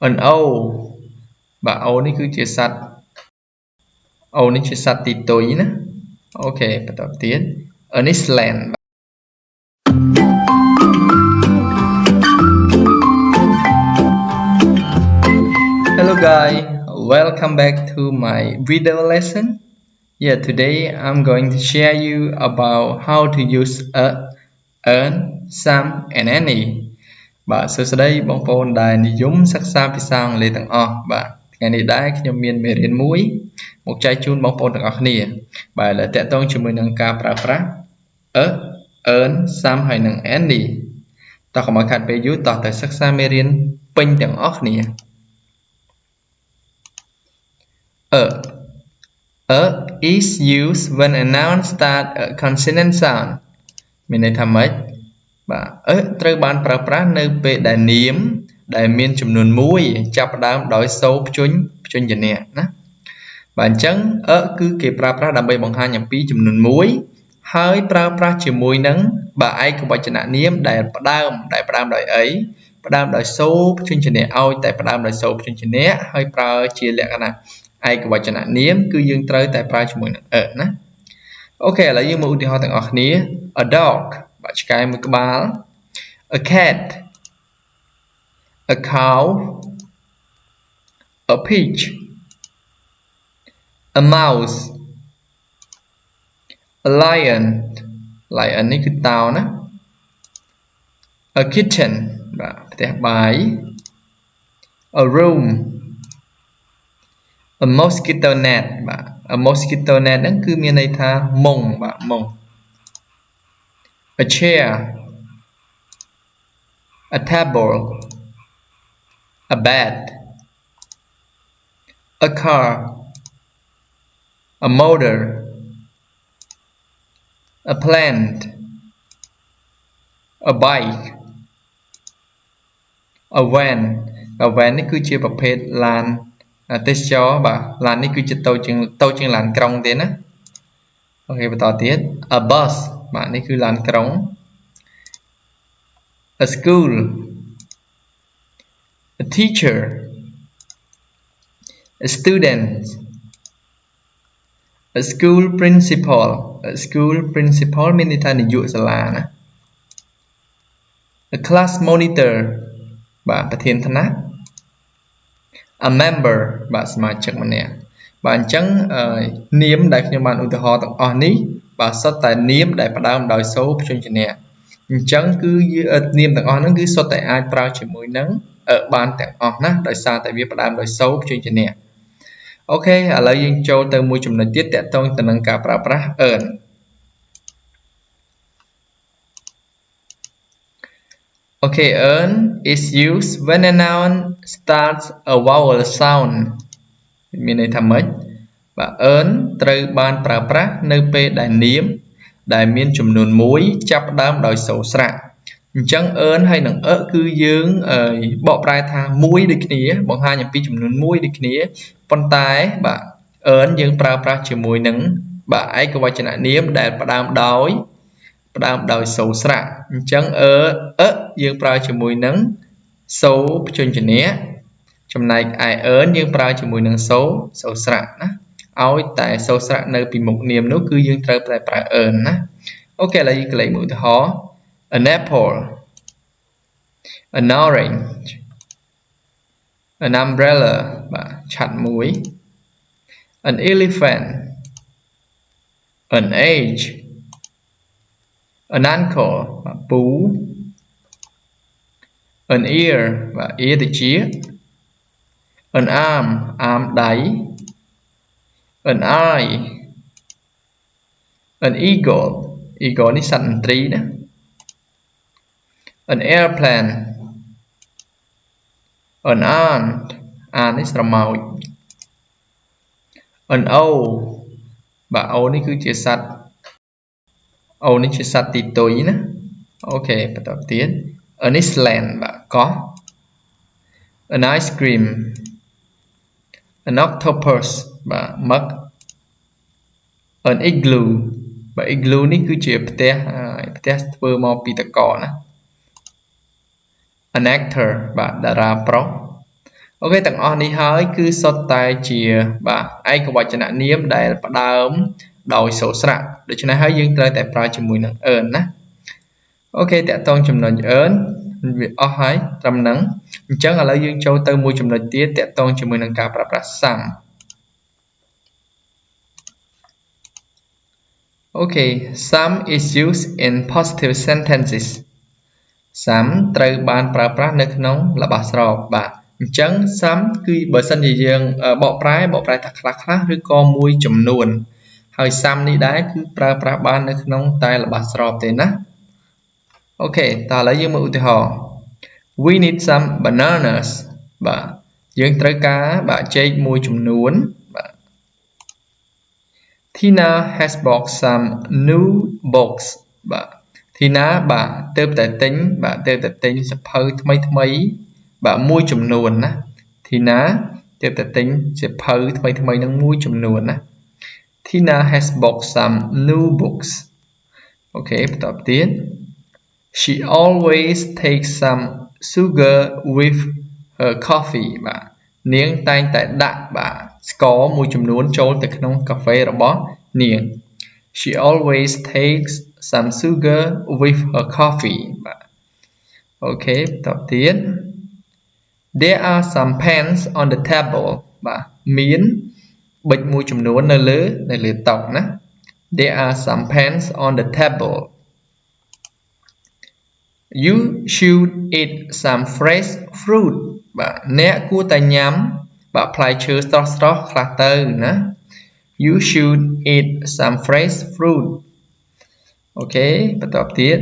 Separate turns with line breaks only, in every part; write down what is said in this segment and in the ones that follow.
an O បាទ O នេះគឺជាសត្វ O នេះជាសត្វទីទុយណាអូខេបន្តទៀត An Iceland Hello guys, welcome back to my video lesson. Yeah, today I'm going to share you about how to use an, some and any. បាទសួស្តីបងប្អូនដែលនិយមសិក្សាភាសាអង់គ្លេសទាំងអស់បាទថ្ងៃនេះដែរខ្ញុំមានមេរៀនមួយមកចែកជូនបងប្អូនទាំងអស់គ្នាបាទដែលតកតងជាមួយនឹងការប្រើប្រាស់ an, some ហើយនិង any តោះកុំឲ្យខាត់ពេលយូរតោះទៅសិក្សាមេរៀនពេញទាំងអស់គ្នាA is used when a noun starts a consonant sound មានន័យថាម៉េចបាទត្រូវបានប្រើប្រាស់នៅពេលដែលនាមដែលមានចំនួន1ចាប់ផ្ដើមដោយសូរព្យញ្ជនៈណាបាទអញ្ចឹងគឺគេប្រើប្រាស់ដើម្បីបង្ហាញអំពីចំនួន1ហើយប្រើប្រាស់ជាមួយនឹងបាទឯកវចននាមដែលផ្ដើមដោយអីផ្ដើមដោយសូរព្យញ្ជនៈឲ្យតែផ្ដើមដោយសូរព្យញ្ជនៈហើយប្រើជាលក្ខណៈឯកវចននាមគឺយើងត្រូវតែប្រើជាមួយនឹងណាអូខេឥឡូវយើងមកឧទាហរណ៍ទាំងអស់គ្នា a dog បាទឆ្កែមួយក្បាល a cat a cow a pig a mouse a lion នេះគឺតោណា a kitchen បាទផ្ទះបាយ a room a mosquito net បាទ a mosquito net ហ្នឹងគឺមានន័យថាមុងបាទមុង a chair a table a bed a car a motor a plant a bike a van នេះគឺជាប្រភេទឡានទេសចរបាទឡាននេះគឺជាតូចជាងឡានក្រុងទេណាអូខេបន្តទៀត a bus បាទនេះគឺឡានក្រុង a school a teacher a student a school principal មានន័យថានាយកសាលាណា a class monitor បាទប្រធានថ្នាក់ a member បាទសមាជិកម្នាក់បាទអញ្ចឹងនាមដែលខ្ញុំបានឧទាហរណ៍ទាំងអស់នេះបាទសុទ្ធតែនាមដែលផ្ដើមដោយសូរព្យញ្ជនៈអញ្ចឹងគឺនាមទាំងអស់ហ្នឹងគឺសុទ្ធតែអាចប្រើជាមួយនឹងបានទាំងអស់ណាដោយសារតែវាផ្ដើមដោយសូរព្យញ្ជនៈអូខេឥឡូវយើងចូលទៅមួយចំណុចទៀតទាក់ទងទៅនឹងការប្រើប្រាស់ an Okay, an is used when a noun starts a vowel sound មានន័យថាម៉េចបាទ an ត្រូវបានប្រើប្រាស់នៅពេលដែលនាមដែលមានចំនួន1ចាប់ផ្ដើមដោយសូរស្រៈអញ្ចឹង an ហើយនឹងគឺយើងបកប្រែថា1ដូចគ្នាបង្ហាញអំពីចំនួន1ដូចគ្នាប៉ុន្តែបាទ an យើងប្រើប្រាស់ជាមួយនឹងបាទឯកវចននាមដែលផ្ដើមដោយសូរស្រៈអញ្ចឹងយើងប្រើជាមួយនឹងសូរព្យញ្ជនៈចំណែកឯ an យើងប្រើជាមួយនឹងសូរស្រៈណាឲ្យតែសូរស្រៈនៅពីមុខនាមនោះគឺយើងត្រូវតែប្រើ an ណាអូខេឥឡូវយើងកន្លែងមួយឧទាហរណ៍ an apple an orange an umbrella បាទឆ័ត្រមួយ an elephant an age an ankle បាទពូ an ear បាទ ear ទៅជា an arm ដៃ an eye an eagle នេះសត្វមន្ត្រីណា an airplane an ant នេះស្រមោច an owl បាទ owl នេះគឺជាសត្វទីទុយណាអូខេបន្តទៀត An Iceland បាទកោះ An ice cream An octopus បាទមឹក An igloo បាទ igloo នេះគឺជាផ្ទះធ្វើមកពីទឹកកកណា An actor បាទតារាប្រុស Ok ទាំងអស់នេះហើយគឺសុទ្ធតែជាបាទឯកវចននាមដែលផ្ដើមដោយសូរស្រៈដូច្នេះហើយយើងត្រូវតែប្រើជាមួយនឹង earn ណាអូខេតាក់ទងចំណុច earn វាអស់ហើយត្រឹមហ្នឹងអញ្ចឹងឥឡូវយើងចូលទៅមួយចំណុចទៀតតាក់ទងជាមួយនឹងការប្រើប្រាស់ some Okay, some is used in positive sentences. Some ត្រូវបានប្រើប្រាស់នៅក្នុងល្បះស្រោបបាទអញ្ចឹង some គឺបើសិនជាយើងបកប្រែថាខ្លះឬក៏មួយចំនួនហើយ some នេះដែរគឺប្រើប្រាស់បាននៅក្នុងតែល្បះស្រោបទេណាអូខេតោះឥឡូវយើងមើលឧទាហរណ៍ We need some bananas បាទយើងត្រូវការបាទចេកមួយចំនួនបាទ Tina has bought some new books បាទ Tina បាទទើបតែទិញសៀវភៅថ្មីបាទមួយចំនួនណា Tina ទើបតែទិញសៀវភៅថ្មីនឹងមួយចំនួនណា Tina has bought some new books អូខេបន្តទៀត She always takes some sugar with her coffee បាទនាងតែងតែដាក់បាទស្ករមួយចំនួនចូលទៅក្នុងកាហ្វេរបស់នាង She always takes some sugar with her coffee បាទអូខេបន្តទៀត There are some pens on the table បាទមានប៊ិចមួយចំនួននៅលើតុណា There are some pens on the table You should eat some fresh fruit បាទអ្នកគួរតែញ៉ាំបាទផ្លែឈើស្រស់ខ្លះទៅណា You should eat some fresh fruit អូខេបន្តទៀត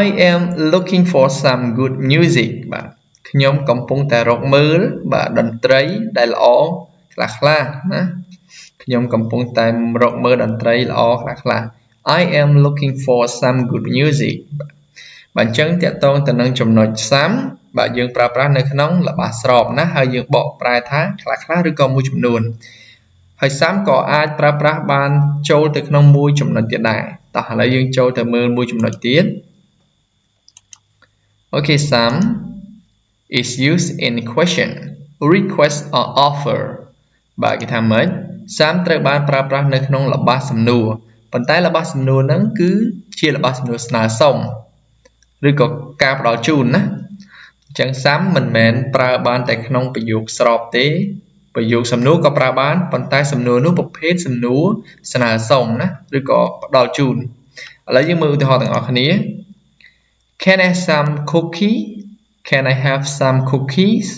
I am looking for some good music បាទខ្ញុំកំពុងតែរកមើលបាទតន្ត្រីដែលល្អខ្លះណាខ្ញុំកំពុងតែរកមើលតន្ត្រីល្អខ្លះ I am looking for some good music បាទអញ្ចឹងតាក់ទងទៅនឹងចំណុច some បាទយើងប្រើប្រាស់នៅក្នុងល្បះស្រោបណាហើយយើងបកប្រែថាខ្លះឬក៏មួយចំនួនហើយ some ក៏អាចប្រើប្រាស់បានចូលទៅក្នុងមួយចំណុចទៀតដែរតោះឥឡូវយើងចូលទៅមើលមួយចំណុចទៀតOkay, some is used in question, request or offer បាទគេថាម៉េច some ត្រូវបានប្រើប្រាស់នៅក្នុងល្បះសំណួរប៉ុន្តែល្បះសំណួរហ្នឹងគឺជាល្បះសំណួរស្នើសុំឬក៏ការផ្ដល់ជូនណាអញ្ចឹង some មិនមែនប្រើបានតែក្នុងប្រយោគស្របទេប្រយោគសំណួរក៏ប្រើបានប៉ុន្តែសំណួរនោះប្រភេទសំណួរស្នើសុំណាឬក៏ផ្ដល់ជូនឥឡូវយើងមើលឧទាហរណ៍ទាំងអស់គ្នា Can I have some cookie? Can I have some cookies?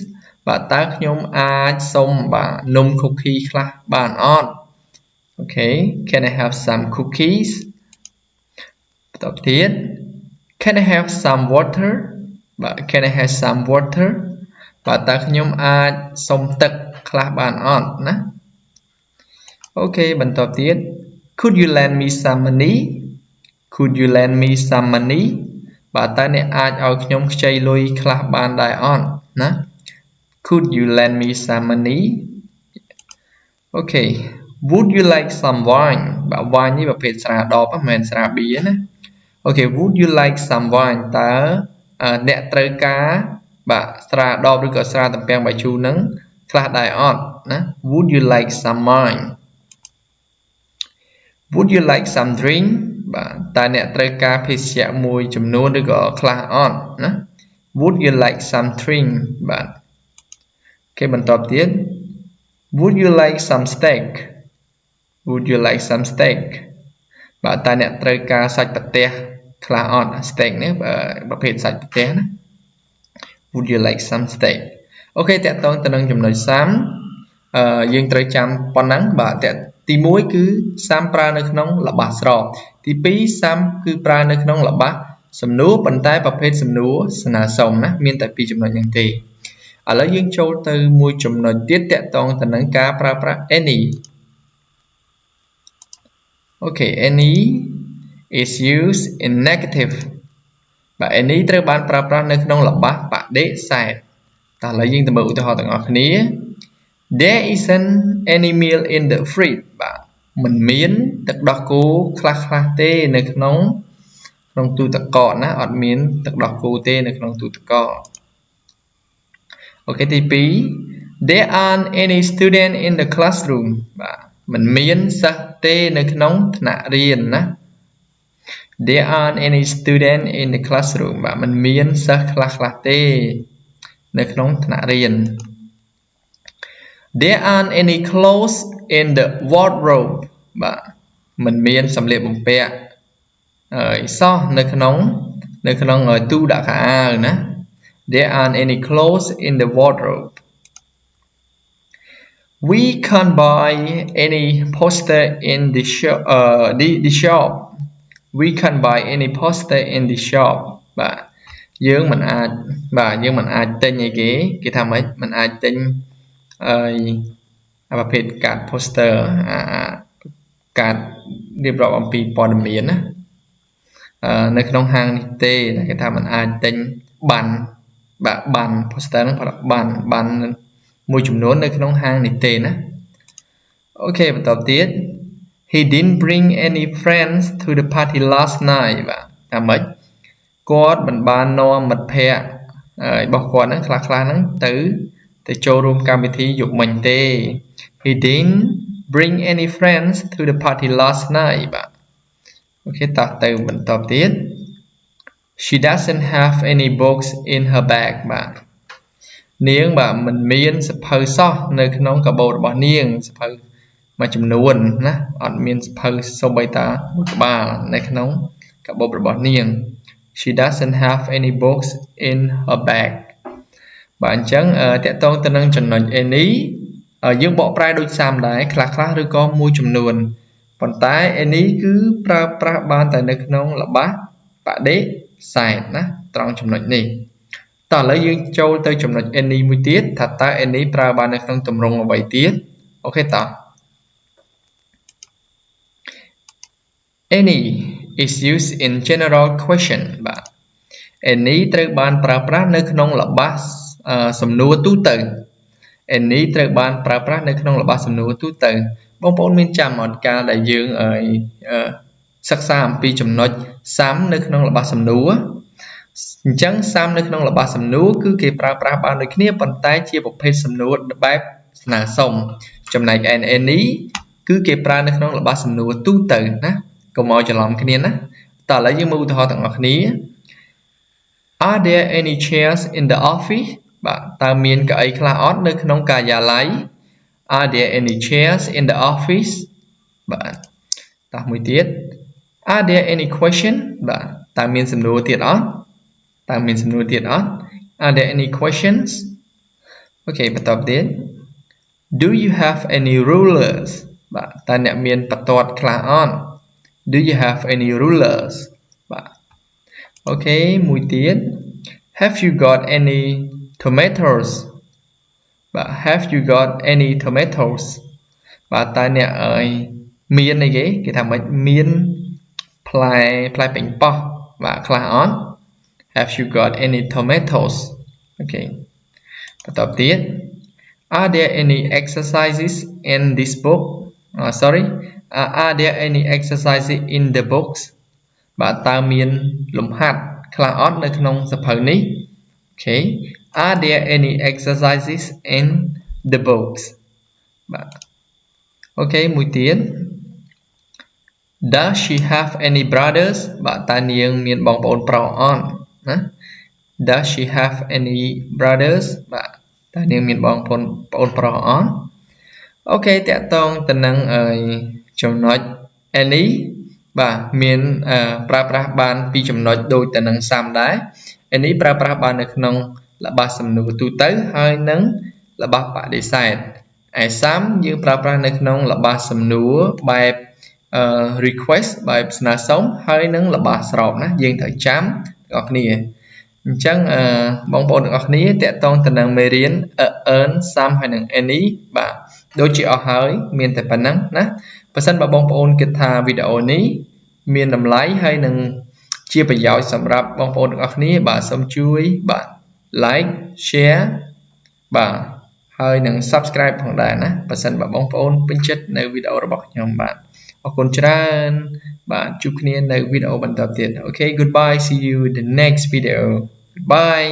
បាទតើខ្ញុំអាចសុំបាទនំ cookie ខ្លះបានអត់ Okay, can I have some cookies? បន្តទៀត Can I have some water? បាទ Can I have some water? បាទតើខ្ញុំអាចសុំទឹកខ្លះបានអត់ណា Okay បន្តទៀត Could you lend me some money? Could you lend me some money? បាទតើអ្នកអាចឲ្យខ្ញុំខ្ចីលុយខ្លះបានដែរអត់ណា Could you lend me some money? Okay. Would you like some wine? បាទ wine នេះប្រភេទស្រាដបមិនមែនស្រាបៀរណា Okay. Would you like some wine? តើអ្នកត្រូវការបាទស្រាដបឬក៏ស្រាទំពាំងបាយជូរហ្នឹងខ្លះដែរអត់ណា Would you like some wine? Would you like some drink? បាទតើអ្នកត្រូវការភេសជ្ជៈមួយចំនួនឬក៏ខ្លះអត់ណា Would you like some drink? បាទគេបន្តទៀត Would you like some steak? Would you like some steak? បាទតើអ្នកត្រូវការសាច់ប្រទះខ្លះអត់ steak នេះប្រភេទសាច់ប្រទះណា Would you like some steak? អូខេតាក់ទងទៅនឹងចំណុច some យើងត្រូវចាំប៉ុណ្ណឹងបាទទី1គឺ some ប្រើនៅក្នុងល្បះស្រោបទី2 some គឺប្រើនៅក្នុងល្បះសំណួរប៉ុន្តែប្រភេទសំណួរស្នើសុំណាមានតែ2ចំណុចហ្នឹងទេឥឡូវយើងចូលទៅមួយចំណុចទៀតតាក់ទងទៅនឹងការប្រើប្រាស់ any Okay any is used in negative បាទ any ត្រូវបានប្រើប្រាស់នៅក្នុងល្បះបដិសេធតោះឥឡូវយើងទៅមើលឧទាហរណ៍ទាំងអស់គ្នា There isn't any milk in the fridge បាទមិនមានទឹកដោះគោខ្លះទេនៅក្នុងទូទឹកកកណាអត់មានទឹកដោះគោទេនៅក្នុងទូទឹកកក Okទី2 There aren't any student in the classroom បាទមិនមានសិស្សទេនៅក្នុងថ្នាក់រៀនណា There aren't any student in the classroom បាទមិនមានសិស្សខ្លះៗទេនៅក្នុងថ្នាក់រៀន There aren't any clothes in the wardrobe បាទមិនមានសម្លៀកបំពាក់សោះនៅក្នុងទូដាក់ខោអាវណា There aren't any clothes in the wardrobe We can't buy any poster in the shop We can't buy any poster in the shop បាទយើងមិនអាចទិញអីគេថាម៉េចមិនអាចទិញប្រភេទកាត poster កាតរៀបរាប់អំពីព័ត៌មានណានៅក្នុងហាងនេះទេគេថាមិនអាចទិញបាន poster ហ្នឹងប្របានមួយចំនួននៅក្នុងហាងនេះទេណាអូខេបន្តទៀត He didn't bring any friends to the party last night បាទថាម៉េចគាត់មិនបាននាំមិត្តភ័ក្តិរបស់គាត់ហ្នឹងខ្លះហ្នឹងទៅចូលរួមកម្មវិធីយប់មិញទេ He didn't bring any friends to the party last night បាទអូខេតោះទៅបន្តទៀត She doesn't have any books in her bag បាទនាងបាទមិនមានសភៅសោះនៅក្នុងកាបូបរបស់នាងសភៅមួយចំនួនណាអត់មានសភៅសូម្បីតាមួយក្បាលនៅក្នុងកាបូបរបស់នាង She doesn't have any books in her bag បាទអញ្ចឹងតកតងទៅនឹងចំណុច any យើងបកប្រែដូចសាមដែរខ្លះឬក៏មួយចំនួនប៉ុន្តែ any គឺប្រើប្រាស់បានតែនៅក្នុងល្បះបដិសេធណាត្រង់ចំណុចនេះតោះឥឡូវយើងចូលទៅចំណុច any មួយទៀតថាតើ any ប្រើបាននៅក្នុងទម្រង់អ្វីទៀតអូខេតោះ Any is used in general question បាទ Any ត្រូវបានប្រើប្រាស់នៅក្នុងល្បះសំណួរទូទៅ Any ត្រូវបានប្រើប្រាស់នៅក្នុងល្បះសំណួរទូទៅបងប្អូនមានចាំអត់កាលដែលយើងសិក្សាអំពីចំណុច some នៅក្នុងល្បះសំណួរអញ្ចឹង some នៅក្នុងល្បះសំណួរគឺគេប្រើប្រាស់បានដូចគ្នាប៉ុន្តែជាប្រភេទសំណួរបែបស្នើសុំចំណែក any គឺគេប្រើនៅក្នុងល្បះសំណួរទូទៅណាកុំឲ្យច្រឡំគ្នាណាតោះឥឡូវយើងមើលឧទាហរណ៍ទាំងអស់គ្នា Are there any chairs in the office បាទតើមានកៅអីខ្លះអត់នៅក្នុងការិយាល័យ Are there any chairs in the office បាទតោះមួយទៀត Are there any question បាទតើមានសំណួរទៀតអត់ Are there any questions អូខេបន្តទៀត Do you have any rulers បាទតើអ្នកមានបន្ទាត់ខ្លះអត់ Do you have any rulers បាទអូខេមួយទៀត Have you got any tomatoes បាទ Have you got any tomatoes បាទតើអ្នកមានអីគេថាមិនមានផ្លែប៉េងប៉ោះបាទខ្លះអត់ Have you got any tomatoes អូខេបន្តទៀត Are there any exercises in this book Are there any exercises in the books បាទតើមានលំហាត់ខ្លះអត់នៅក្នុងសភៅនេះអូខេ Are there any exercises in the books បាទអូខេមួយទៀត Does she have any brothers បាទតើនាងមានបងប្អូនប្រុសអត់ណា Does she have any brothers បាទតើនាងមានបងប្អូនប្រុសអត់អូខេតកតងទៅនឹងចំណុច any បាទមានប្រើប្រាស់បានពីចំណុចដូចទៅនឹង some ដែរ any ប្រើប្រាស់បាននៅក្នុងល្បះសំណួរទូទៅហើយនឹងល្បះបដិសេធឯ some យើងប្រើប្រាស់នៅក្នុងល្បះសំណួរបែបrequest បែបស្នើសុំហើយនឹងល្បះស្របណាយើងត្រូវចាំទាំងអស់គ្នាអញ្ចឹងបងប្អូនទាំងអស់គ្នាតកតងទៅនឹងមេរៀន earn some ហើយនឹង any បាទដូចជាអស់ហើយមានតែប៉ុណ្ណឹងណាបើសិនបើបងប្អូនគិតថាវីដេអូនេះមានតម្លៃហើយនឹងជាប្រយោជន៍សម្រាប់បងប្អូនទាំងអស់គ្នាបាទសូមជួយបាទ like share បាទហើយនឹង subscribe ផងដែរណាបើសិនបើបងប្អូនពេញចិត្តនៅវីដេអូរបស់ខ្ញុំបាទអរគុណច្រើនបាទជួបគ្នានៅវីដេអូបន្តទៀតអូខេ goodbye see you in the next video goodbye